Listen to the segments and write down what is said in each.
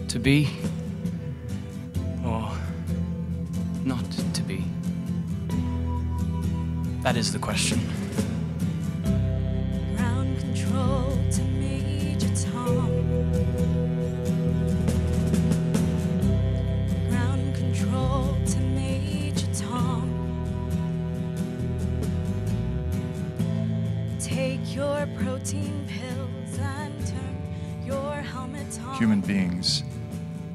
To be or not to be? That is the question. Ground control to Major Tom. Ground control to Major Tom. Take your protein pills and turn your helmet on. Human beings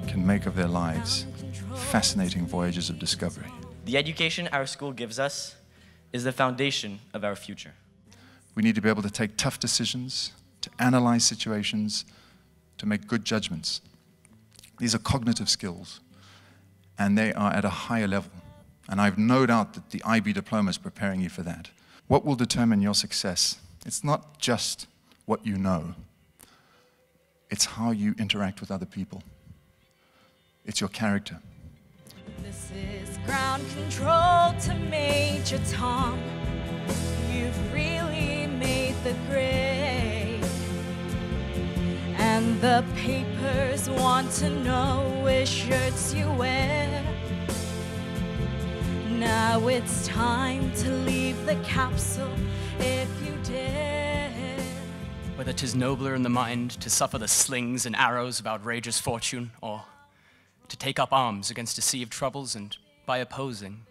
can make of their lives fascinating voyages of discovery. The education our school gives us is the foundation of our future. We need to be able to take tough decisions, to analyze situations, to make good judgments. These are cognitive skills, and they are at a higher level. And I've no doubt that the IB diploma is preparing you for that. What will determine your success? It's not just what you know. It's how you interact with other people. It's your character. This is ground control to Major Tom. You've really made the grade. And the papers want to know which shirts you wear. Now it's time to leave the capsule if you dare. Whether 'tis nobler in the mind to suffer the slings and arrows of outrageous fortune, or to take up arms against a sea of troubles and, by opposing,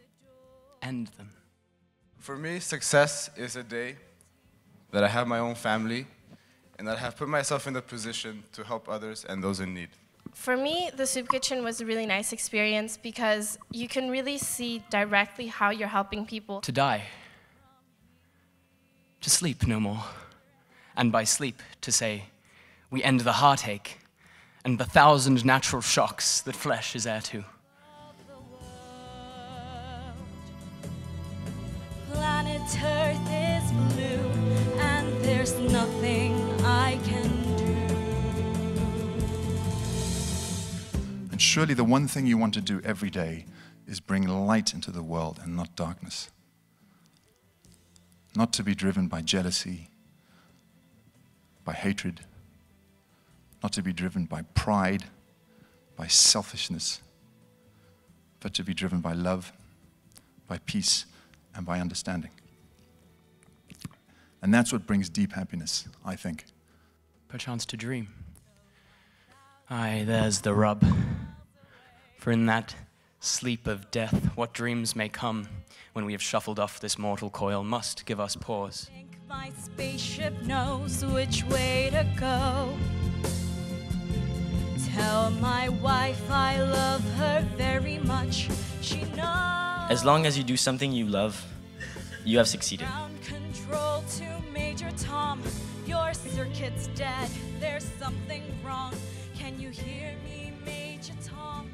end them. For me, success is a day that I have my own family and that I have put myself in the position to help others and those in need. For me, the soup kitchen was a really nice experience because you can really see directly how you're helping people. To die. To sleep no more. And by sleep, to say, we end the heartache and the 1,000 natural shocks that flesh is heir to. Planet Earth is blue, and there's nothing I can do. And surely the one thing you want to do every day is bring light into the world and not darkness. Not to be driven by jealousy, by hatred, not to be driven by pride, by selfishness, but to be driven by love, by peace, and by understanding. And that's what brings deep happiness, I think. Perchance to dream. Aye, there's the rub. For in that sleep of death, what dreams may come when we have shuffled off this mortal coil must give us pause. I think my spaceship knows which way to go. Tell my wife I love her very much. She knows. As long as you do something you love, you have succeeded. Ground control to Major Tom. Your circuit's dead. There's something wrong. Can you hear me, Major Tom?